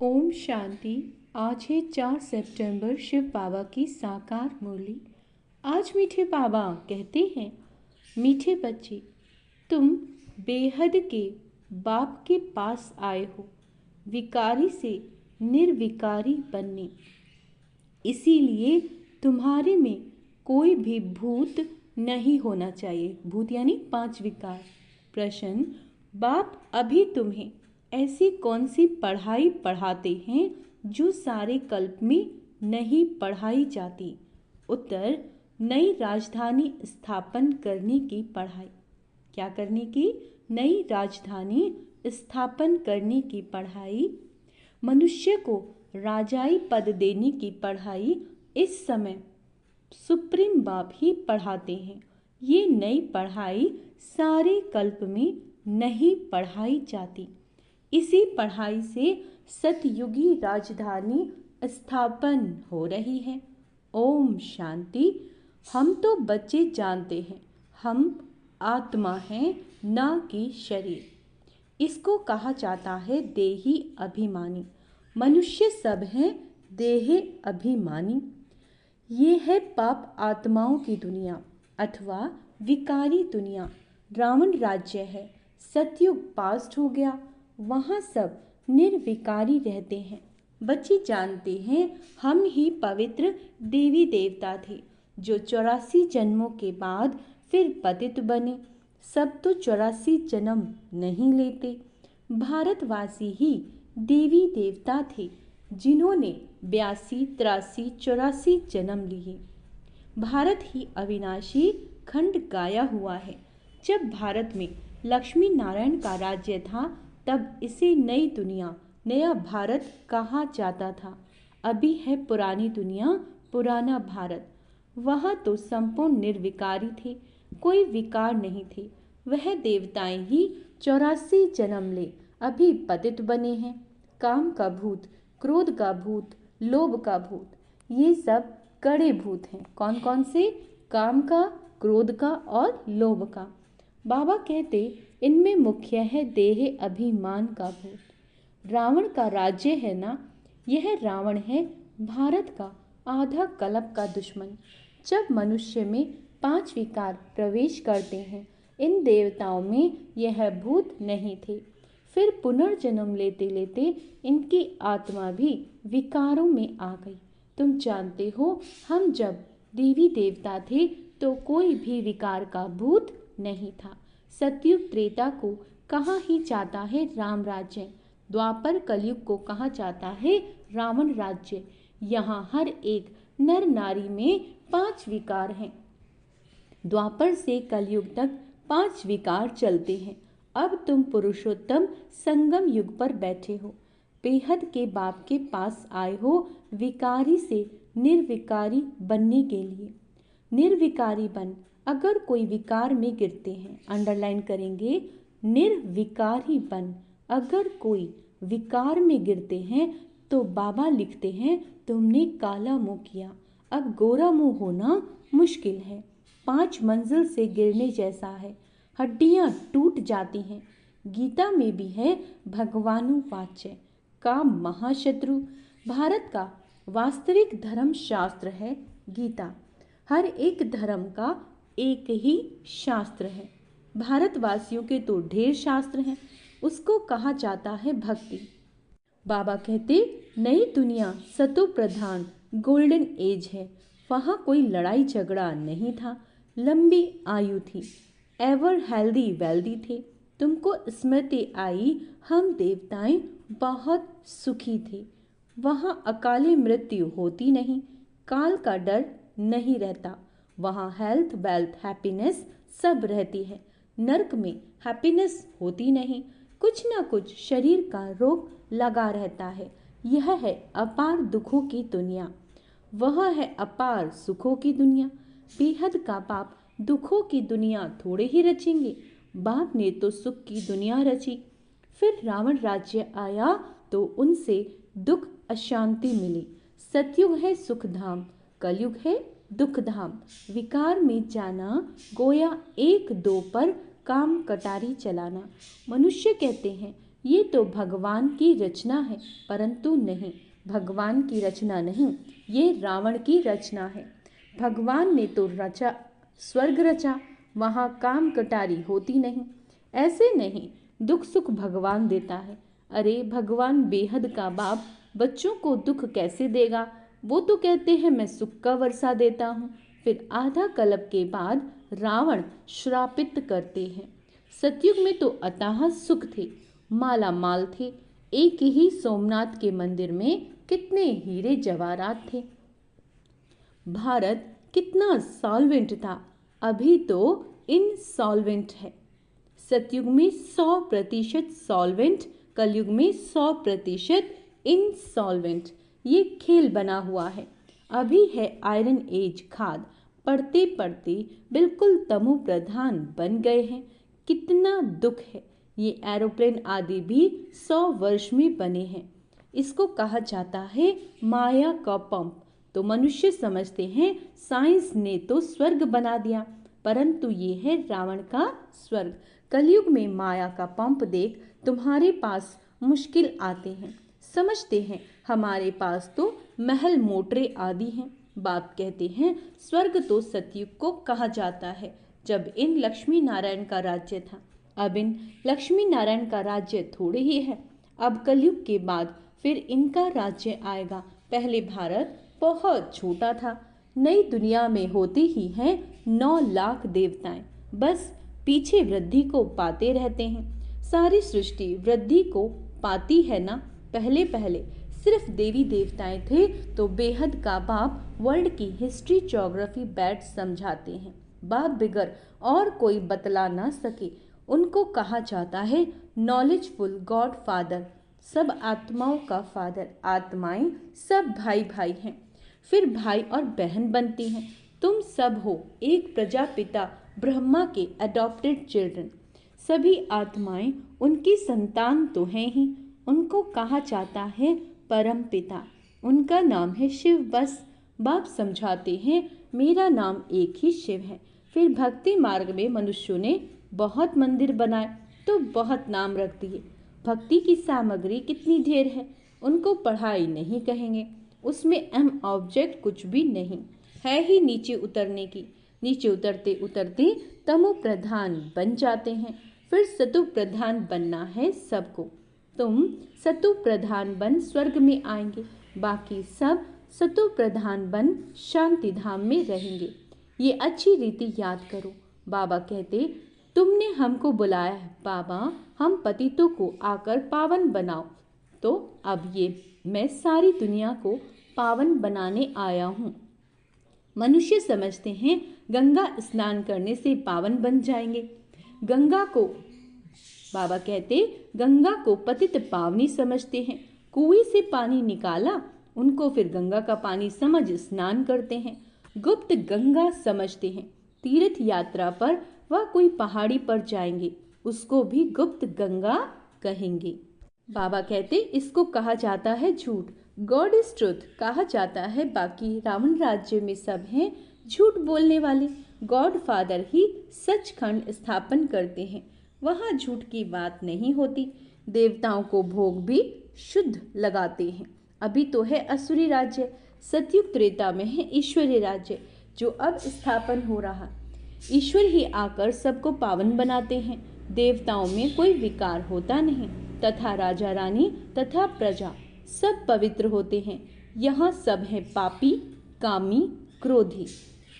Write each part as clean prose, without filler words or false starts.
ओम शांति। आज है 4 सितंबर, शिव बाबा की साकार मुरली। आज मीठे बाबा कहते हैं, मीठे बच्चे, तुम बेहद के बाप के पास आए हो, विकारी से निर्विकारी बनने। इसीलिए तुम्हारे में कोई भी भूत नहीं होना चाहिए। भूत यानी 5 विकार। प्रश्न, बाप अभी तुम्हें ऐसी कौन सी पढ़ाई पढ़ाते हैं जो सारे कल्प में नहीं पढ़ाई जाती? उत्तर, नई राजधानी स्थापन करने की पढ़ाई। क्या करने की? नई राजधानी स्थापन करने की पढ़ाई। मनुष्य को राजाई पद देने की पढ़ाई इस समय सुप्रीम बाप ही पढ़ाते हैं। ये नई पढ़ाई सारे कल्प में नहीं पढ़ाई जाती। इसी पढ़ाई से सतयुगी राजधानी स्थापन हो रही है। ओम शांति। हम तो बच्चे जानते हैं, हम आत्मा हैं, ना कि शरीर। इसको कहा जाता है देही अभिमानी। मनुष्य सब हैं देह अभिमानी। ये है पाप आत्माओं की दुनिया अथवा विकारी दुनिया। रावण राज्य है। सतयुग पास्ट हो गया, वहाँ सब निर्विकारी रहते हैं। बच्चे जानते हैं, हम ही पवित्र देवी देवता थे जो 84 जन्मों के बाद फिर पतित बने। सब तो 84 जन्म नहीं लेते। भारतवासी ही देवी देवता थे जिन्होंने 82, 83, 84 जन्म लिए। भारत ही अविनाशी खंड गाया हुआ है। जब भारत में लक्ष्मी नारायण का राज्य था तब इसे नई दुनिया, नया भारत कहा जाता था। अभी है पुरानी दुनिया, पुराना भारत। वहाँ तो संपूर्ण निर्विकारी थे, कोई विकार नहीं थे। वह देवताएं ही 84 जन्म ले अभी पतित बने हैं। काम का भूत, क्रोध का भूत, लोभ का भूत, ये सब कड़े भूत हैं। कौन कौन से? काम का, क्रोध का और लोभ का। बाबा कहते, इनमें मुख्य है देह अभिमान का भूत। रावण का राज्य है ना, यह रावण है भारत का आधा कल्प का दुश्मन। जब मनुष्य में 5 विकार प्रवेश करते हैं, इन देवताओं में यह भूत नहीं थे। फिर पुनर्जन्म लेते लेते इनकी आत्मा भी विकारों में आ गई। तुम जानते हो, हम जब देवी देवता थे तो कोई भी विकार का भूत नहीं था। सतयुग त्रेता को कहा ही जाता है राम राज्य। द्वापर कलयुग को कहा जाता है रावण राज्य। यहाँ हर एक नर नारी में 5 विकार हैं। द्वापर से कलयुग तक 5 विकार चलते हैं। अब तुम पुरुषोत्तम संगम युग पर बैठे हो, बेहद के बाप के पास आए हो विकारी से निर्विकारी बनने के लिए। निर्विकारी बन। अगर कोई विकार में गिरते हैं, अंडरलाइन करेंगे, निर्विकारी बन। अगर कोई विकार में गिरते हैं तो बाबा लिखते हैं, तुमने काला मुंह किया, अब गोरा मुंह होना मुश्किल है। 5 मंजिल से गिरने जैसा है, हड्डियां टूट जाती हैं। गीता में भी है भगवानुवाच्य का महाशत्रु। भारत का वास्तविक धर्म शास्त्र है गीता। हर एक धर्म का एक ही शास्त्र है। भारतवासियों के तो ढेर शास्त्र हैं, उसको कहा जाता है भक्ति। बाबा कहते, नई दुनिया सतो प्रधान गोल्डन एज है। वहाँ कोई लड़ाई झगड़ा नहीं था, लंबी आयु थी, एवर हेल्दी वेल्दी थे। तुमको स्मृति आई, हम देवताएं बहुत सुखी थे। वहाँ अकाले मृत्यु होती नहीं, काल का डर नहीं रहता। वहाँ हेल्थ, वेल्थ, हैप्पीनेस सब रहती है। नर्क में हैप्पीनेस होती नहीं, कुछ ना कुछ शरीर का रोग लगा रहता है। यह है अपार दुखों की दुनिया, वह है अपार सुखों की दुनिया। बेहद का बाप दुखों की दुनिया थोड़े ही रचेंगे, बाप ने तो सुख की दुनिया रची। फिर रावण राज्य आया तो उनसे दुख अशांति मिली। सतयुग है सुख धाम, कलयुग है दुख धाम। विकार में जाना गोया 1 2 पर काम कटारी चलाना। मनुष्य कहते हैं, ये तो भगवान की रचना है, परंतु नहीं, भगवान की रचना नहीं, ये रावण की रचना है। भगवान ने तो रचा, स्वर्ग रचा, वहाँ काम कटारी होती नहीं। ऐसे नहीं, दुख सुख भगवान देता है। अरे भगवान बेहद का बाप बच्चों को दुख कैसे देगा? वो तो कहते हैं मैं सुख का वर्षा देता हूँ। फिर आधा कल्प के बाद रावण श्रापित करते हैं। सतयुग में तो अथाह सुख थे, माला माल थे। एक ही सोमनाथ के मंदिर में कितने हीरे जवाहरात थे। भारत कितना सॉल्वेंट था, अभी तो इनसॉल्वेंट है। सतयुग में 100% सॉल्वेंट, कलयुग में 100% इनसॉल्वेंट। ये खेल बना हुआ है। अभी है आयरन एज खाद, पढ़ते पढ़ते बिल्कुल तमो प्रधान बन गए हैं। कितना दुख है। ये एरोप्लेन आदि भी 100 वर्ष में बने हैं। इसको कहा जाता है माया का पंप। तो मनुष्य समझते हैं साइंस ने तो स्वर्ग बना दिया, परंतु ये है रावण का स्वर्ग। कलयुग में माया का पंप देख तुम्हारे पास मुश्किल आते हैं। समझते हैं हमारे पास तो महल मोटरे आदि हैं। बाप कहते हैं स्वर्ग तो सतयुग को कहा जाता है, जब इन लक्ष्मी नारायण का राज्य था। अब इन लक्ष्मी नारायण का राज्य थोड़े ही है। अब कलयुग के बाद फिर इनका राज्य आएगा। पहले भारत बहुत छोटा था। नई दुनिया में होते ही हैं 9 लाख देवताएं, बस पीछे वृद्धि को पाते रहते हैं। सारी सृष्टि वृद्धि को पाती है ना। पहले पहले सिर्फ देवी देवताएं थे, तो बेहद का बाप वर्ल्ड की हिस्ट्री ज्योग्राफी बैठ समझाते हैं। बाप बिगर और कोई बतला ना सके। उनको कहा जाता है नॉलेजफुल गॉड फादर, सब आत्माओं का फादर। आत्माएं सब भाई भाई हैं, फिर भाई और बहन बनती हैं। तुम सब हो एक प्रजापिता ब्रह्मा के अडॉप्टेड चिल्ड्रन। सभी आत्माएं उनकी संतान तो हैं ही। उनको कहा जाता है परम पिता। उनका नाम है शिव। बस बाप समझाते हैं मेरा नाम एक ही शिव है। फिर भक्ति मार्ग में मनुष्यों ने बहुत मंदिर बनाए तो बहुत नाम रख दिए। भक्ति की सामग्री कितनी ढेर है, उनको पढ़ाई नहीं कहेंगे। उसमें एम ऑब्जेक्ट कुछ भी नहीं है ही नीचे उतरने की। नीचे उतरते उतरते तमो प्रधान बन जाते हैं। फिर सतु प्रधान बनना है सबको। तुम सतु प्रधान बन स्वर्ग में आएंगे, बाकी सब सतु प्रधान बन शांति धाम में रहेंगे। ये अच्छी रीति याद करो। बाबा कहते तुमने हमको बुलाया है बाबा, हम पतितों को आकर पावन बनाओ। तो अब ये मैं सारी दुनिया को पावन बनाने आया हूँ। मनुष्य समझते हैं गंगा स्नान करने से पावन बन जाएंगे। गंगा को बाबा कहते गंगा को पतित पावनी समझते हैं। कुएं से पानी निकाला, उनको फिर गंगा का पानी समझ स्नान करते हैं। गुप्त गंगा समझते हैं। तीर्थ यात्रा पर वह कोई पहाड़ी पर जाएंगे, उसको भी गुप्त गंगा कहेंगे। बाबा कहते इसको कहा जाता है झूठ। गॉड इज ट्रुथ कहा जाता है। बाकी रावण राज्य में सब हैं झूठ बोलने वाले। गॉड फादर ही सचखंड स्थापन करते हैं, वहाँ झूठ की बात नहीं होती। देवताओं को भोग भी शुद्ध लगाते हैं। अभी तो है असुरी राज्य, सतयुग त्रेता में है ईश्वरीय राज्य जो अब स्थापन हो रहा। ईश्वर ही आकर सबको पावन बनाते हैं। देवताओं में कोई विकार होता नहीं, तथा राजा रानी तथा प्रजा सब पवित्र होते हैं। यहाँ सब है पापी, कामी, क्रोधी।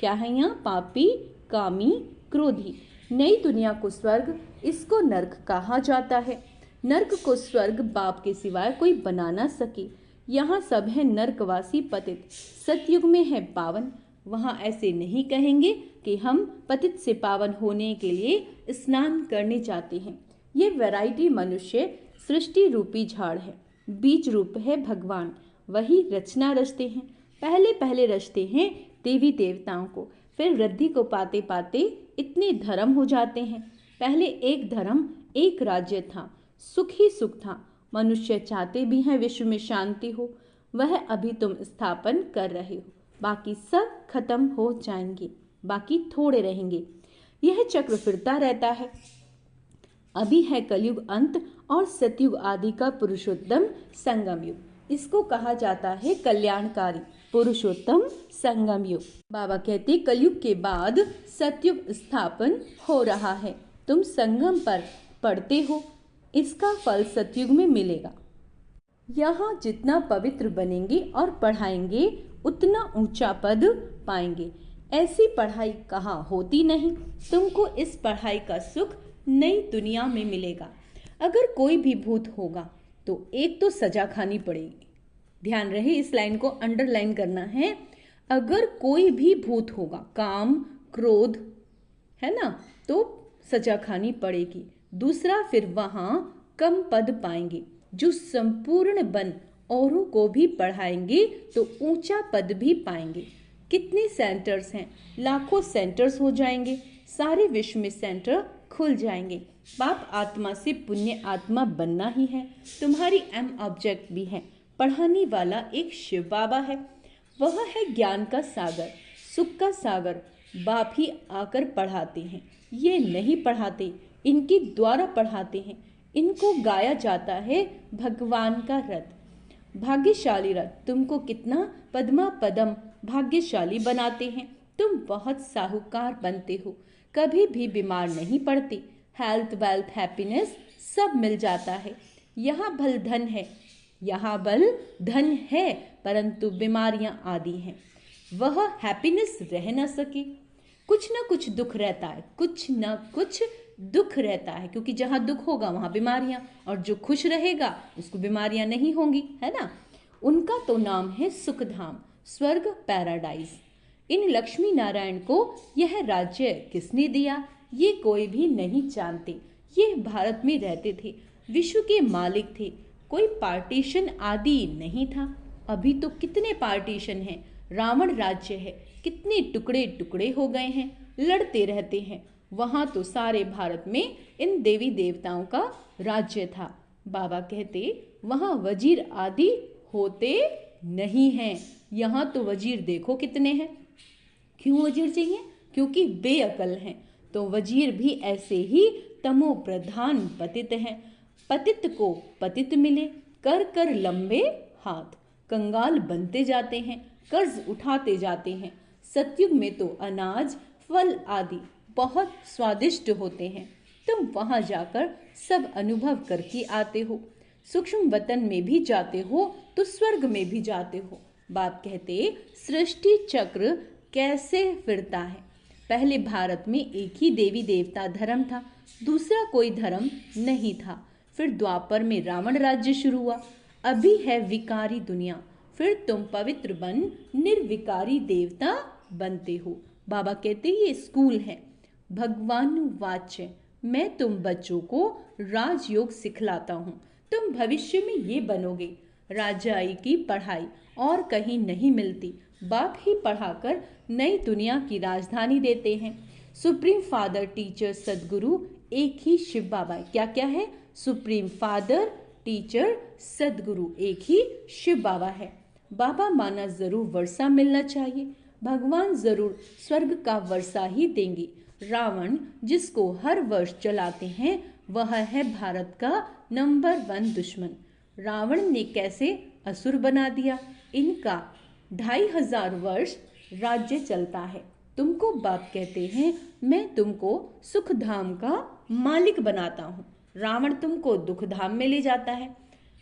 क्या है यहाँ? पापी, कामी, क्रोधी। नई दुनिया को स्वर्ग, इसको नर्क कहा जाता है। नर्क को स्वर्ग बाप के सिवाय कोई बना ना सके। यहाँ सब है नर्कवासी पतित। सतयुग में है पावन। वहाँ ऐसे नहीं कहेंगे कि हम पतित से पावन होने के लिए स्नान करने जाते हैं। ये वैरायटी मनुष्य सृष्टि रूपी झाड़ है, बीज रूप है भगवान। वही रचना रचते हैं। पहले पहले रचते हैं देवी देवताओं को, फिर वृद्धि को पाते पाते इतने धर्म हो जाते हैं। पहले एक धर्म एक राज्य था, सुख ही सुख था। मनुष्य चाहते भी हैं विश्व में शांति हो, वह अभी तुम स्थापन कर रहे हो। बाकी सब खत्म हो जाएंगे, बाकी थोड़े रहेंगे। यह चक्र फिरता रहता है। अभी है कलयुग अंत और सतयुग आदि का पुरुषोत्तम संगम युग। इसको कहा जाता है कल्याणकारी पुरुषोत्तम संगम युग। बाबा कहते कलयुग के बाद सतयुग स्थापन हो रहा है। तुम संगम पर पढ़ते हो, इसका फल सतयुग में मिलेगा। यहाँ जितना पवित्र बनेंगे और पढ़ाएंगे उतना ऊंचा पद पाएंगे। ऐसी पढ़ाई कहाँ होती नहीं। तुमको इस पढ़ाई का सुख नई दुनिया में मिलेगा। अगर कोई भी भूत होगा तो एक तो सजा खानी पड़ेगी। ध्यान रहे, इस लाइन को अंडरलाइन करना है। अगर कोई भी भूत होगा, काम क्रोध है ना, तो सजा खानी पड़ेगी। दूसरा, फिर वहां कम पद पाएंगे। जो संपूर्ण बन औरों को भी पढ़ाएंगे तो ऊंचा पद भी पाएंगे। कितने सेंटर्स हैं, लाखों सेंटर्स हो जाएंगे। सारे विश्व में सेंटर खुल जाएंगे। पाप आत्मा से पुण्य आत्मा बनना ही है। तुम्हारी एम ऑब्जेक्ट भी है। पढ़ाने वाला एक शिव बाबा है। वह है ज्ञान का सागर, सुख का सागर। बाप ही आकर पढ़ाते हैं। ये नहीं पढ़ाते, इनके द्वारा पढ़ाते हैं। इनको गाया जाता है भगवान का रथ। भाग्यशाली रथ तुमको कितना पद्मा पदम भाग्यशाली बनाते हैं। तुम बहुत साहूकार बनते हो, कभी भी बीमार नहीं पड़ते। हेल्थ वेल्थ हैप्पीनेस सब मिल जाता है। यहाँ भल धन है, यहाँ बल धन है, परंतु बीमारियां आदि हैं। वह हैप्पीनेस रह न सके। कुछ ना कुछ दुख रहता है, कुछ ना कुछ दुख रहता है, क्योंकि जहाँ दुख होगा वहाँ बीमारियां, और जो खुश रहेगा उसको बीमारियां नहीं होंगी, है ना। उनका तो नाम है सुखधाम, स्वर्ग, पैराडाइज। इन लक्ष्मी नारायण को यह राज्य किसने दिया, ये कोई भी नहीं जानते। ये भारत में रहते थे, विश्व के मालिक थे। कोई पार्टीशन आदि नहीं था। अभी तो कितने पार्टीशन हैं। रावण राज्य है, कितने टुकड़े टुकड़े हो गए हैं, लड़ते रहते हैं। वहाँ तो सारे भारत में इन देवी देवताओं का राज्य था। बाबा कहते वहाँ वजीर आदि होते नहीं हैं। यहाँ तो वजीर देखो कितने हैं। क्यों वजीर चाहिए? क्योंकि बेअकल हैं। तो वजीर भी ऐसे ही तमो प्रधान पतित हैं। पतित को पतित मिले, कर कर लंबे हाथ। कंगाल बनते जाते हैं, कर्ज उठाते जाते हैं। सतयुग में तो अनाज फल आदि बहुत स्वादिष्ट होते हैं। तुम वहां जाकर सब अनुभव करके आते हो। सूक्ष्म वतन में भी जाते हो तो स्वर्ग में भी जाते हो। बाप कहते सृष्टि चक्र कैसे फिरता है। पहले भारत में एक ही देवी देवता धर्म था, दूसरा कोई धर्म नहीं था। फिर द्वापर में रावण राज्य शुरू हुआ। अभी है विकारी दुनिया। फिर तुम पवित्र बन निर्विकारी देवता बनते हो। बाबा कहते ये स्कूल है, भगवान वाच्य। मैं तुम बच्चों को राजयोग सिखलाता हूँ। तुम भविष्य में ये बनोगे। राजाई की पढ़ाई और कहीं नहीं मिलती। बाप ही पढ़ाकर नई दुनिया की राजधानी देते हैं। सुप्रीम फादर टीचर सदगुरु एक ही शिव बाबा है। क्या क्या है? सुप्रीम फादर टीचर सदगुरु एक ही शिव बाबा है। बाबा माना जरूर वर्षा मिलना चाहिए। भगवान जरूर स्वर्ग का वर्षा ही देंगे। रावण जिसको हर वर्ष जलाते हैं वह है भारत का नंबर 1 दुश्मन। रावण ने कैसे असुर बना दिया। इनका 2500 वर्ष राज्य चलता है। तुमको बाप कहते हैं मैं तुमको सुख धाम का मालिक बनाता हूँ। रावण तुमको दुख धाम में ले जाता है।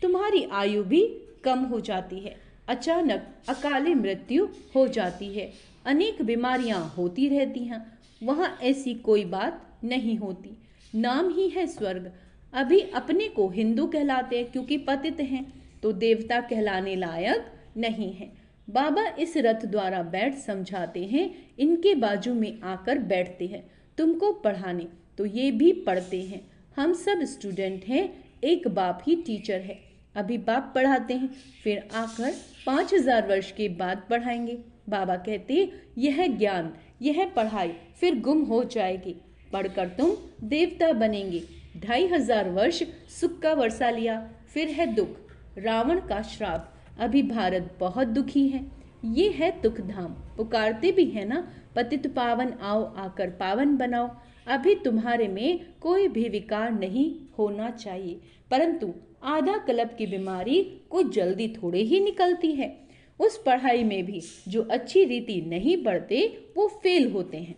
तुम्हारी आयु भी कम हो जाती है। अचानक अकाले मृत्यु हो जाती है। अनेक बीमारियां होती रहती हैं। वहाँ ऐसी कोई बात नहीं होती। नाम ही है स्वर्ग। अभी अपने को हिंदू कहलाते हैं क्योंकि पतित हैं, तो देवता कहलाने लायक नहीं है। बाबा इस रथ द्वारा बैठ समझाते हैं। इनके बाजू में आकर बैठते हैं तुमको पढ़ाने, तो ये भी पढ़ते हैं। हम सब स्टूडेंट हैं, एक बाप ही टीचर है। अभी बाप पढ़ाते हैं, फिर आकर 5000 वर्ष के बाद पढ़ाएंगे। बाबा कहते यह ज्ञान, यह पढ़ाई फिर गुम हो जाएगी। पढ़कर तुम देवता बनेंगे। 2500 वर्ष सुख का वर्षा लिया, फिर है दुख, रावण का श्राप। अभी भारत बहुत दुखी है। ये है दुख धाम। पुकारते भी है ना, पतित पावन आओ, आकर पावन बनाओ। अभी तुम्हारे में कोई भी विकार नहीं होना चाहिए, परंतु आधा कल्प की बीमारी कुछ जल्दी थोड़े ही निकलती है। उस पढ़ाई में भी जो अच्छी रीति नहीं पढ़ते वो फेल होते हैं।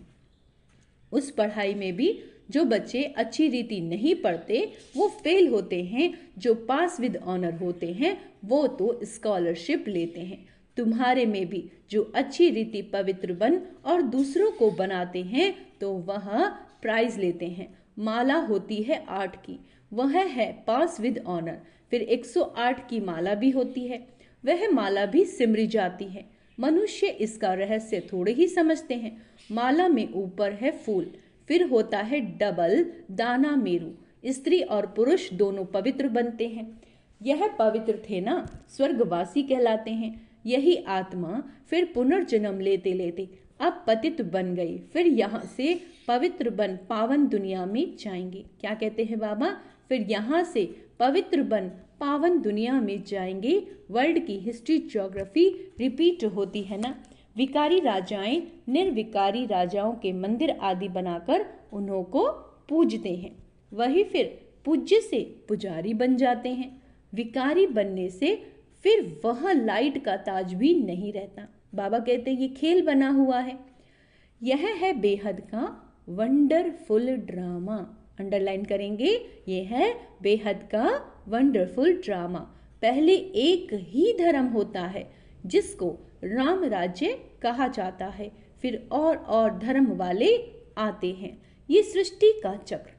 उस पढ़ाई में भी जो बच्चे अच्छी रीति नहीं पढ़ते वो फेल होते हैं। जो पास विद ऑनर होते हैं वो तो स्कॉलरशिप लेते हैं। तुम्हारे में भी जो अच्छी रीति पवित्र बन और दूसरों को बनाते हैं तो वह प्राइज लेते हैं। माला होती है 8 की, वह है पास विद ऑनर। फिर 108 की माला भी होती है, वह माला भी सिमरी जाती है। मनुष्य इसका रहस्य थोड़े ही समझते हैं। माला में ऊपर है फूल, फिर होता है डबल दाना मेरू। स्त्री और पुरुष दोनों पवित्र बनते हैं। यह पवित्र थे ना, स्वर्गवासी कहलाते हैं। यही आत्मा फिर पुनर्जन्म लेते लेते अब पतित बन गई, फिर यहाँ से पवित्र बन पावन दुनिया में जाएंगे। क्या कहते हैं बाबा? फिर यहाँ से पवित्र बन पावन दुनिया में जाएंगे। वर्ल्ड की हिस्ट्री ज्योग्राफी रिपीट होती है ना। विकारी राजाएं निर्विकारी राजाओं के मंदिर आदि बनाकर उन्हों को पूजते हैं, वही फिर पूज्य से पुजारी बन जाते हैं। विकारी बनने से फिर वह लाइट का ताज भी नहीं रहता। बाबा कहते हैं ये खेल बना हुआ है। यह है बेहद का वंडरफुल ड्रामा। अंडरलाइन करेंगे, ये है बेहद का वंडरफुल ड्रामा। पहले एक ही धर्म होता है जिसको राम राज्य कहा जाता है, फिर और धर्म वाले आते हैं। ये सृष्टि का चक्र,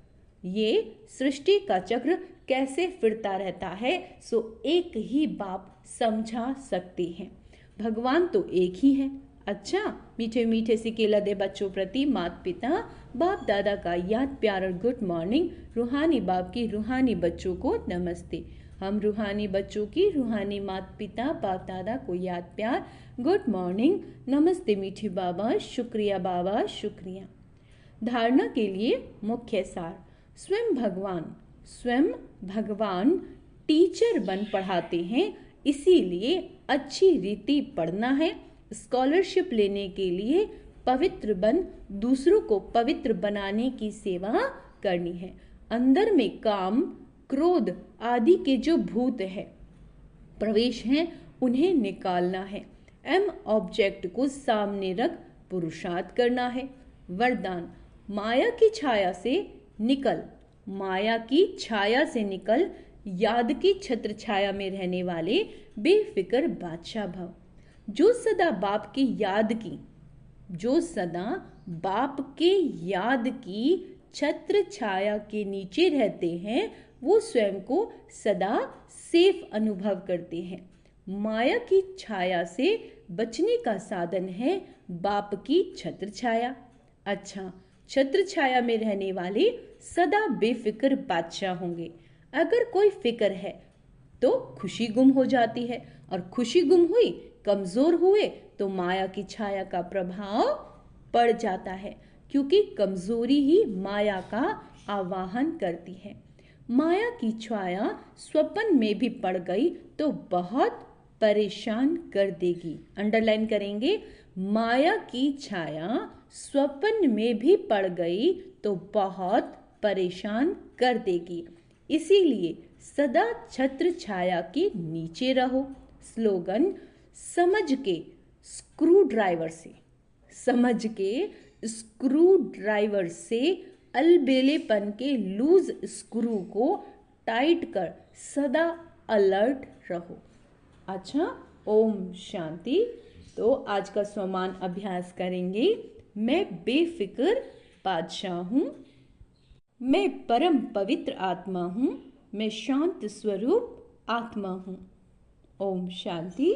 ये सृष्टि का चक्र कैसे फिरता रहता है सो एक ही बाप समझा सकते हैं। भगवान तो एक ही है। अच्छा, मीठे मीठे से केला दे बच्चों प्रति माता पिता बाप दादा का याद प्यार और गुड मॉर्निंग। रूहानी बाप की रूहानी बच्चों को नमस्ते। हम रूहानी बच्चों की रूहानी माता पिता बाप दादा को याद प्यार गुड मॉर्निंग नमस्ते। मीठे बाबा शुक्रिया, बाबा शुक्रिया। धारणा के लिए मुख्य सार। स्वयं भगवान टीचर बन पढ़ाते हैं, इसीलिए अच्छी रीति पढ़ना है। स्कॉलरशिप लेने के लिए पवित्र बन दूसरों को पवित्र बनाने की सेवा करनी है। अंदर में काम क्रोध आदि के जो भूत है प्रवेश हैं उन्हें निकालना है। एम ऑब्जेक्ट को सामने रख पुरुषार्थ करना है। वरदान, माया की छाया से निकल, माया की छाया से निकल, याद की छत्र छाया में रहने वाले बेफिक्र बादशाह भव। जो सदा बाप की याद की, जो सदा बाप के याद की छत्र छाया के नीचे रहते हैं वो स्वयं को सदा सेफ अनुभव करते हैं। माया की छाया से बचने का साधन है बाप की छत्र छाया। अच्छा, छत्र छाया में रहने वाले सदा बेफिक्र बादशाह होंगे। अगर कोई फिक्र है तो खुशी गुम हो जाती है, और खुशी गुम हुई, कमजोर हुए तो माया की छाया का प्रभाव पड़ जाता है, क्योंकि कमजोरी ही माया का आवाहन करती है। माया की छाया स्वप्न में भी पड़ गई तो बहुत परेशान कर देगी। अंडरलाइन करेंगे, माया की छाया स्वप्न में भी पड़ गई तो बहुत परेशान कर देगी। इसीलिए सदा छत्र छाया के नीचे रहो। स्लोगन, समझ के स्क्रू ड्राइवर से अलबेलेपन के लूज स्क्रू को टाइट कर सदा अलर्ट रहो। अच्छा, ओम शांति। तो आज का स्वमान अभ्यास करेंगे। मैं बेफिक्र बादशाह हूँ, मैं परम पवित्र आत्मा हूँ, मैं शांत स्वरूप आत्मा हूँ। ओम शांति।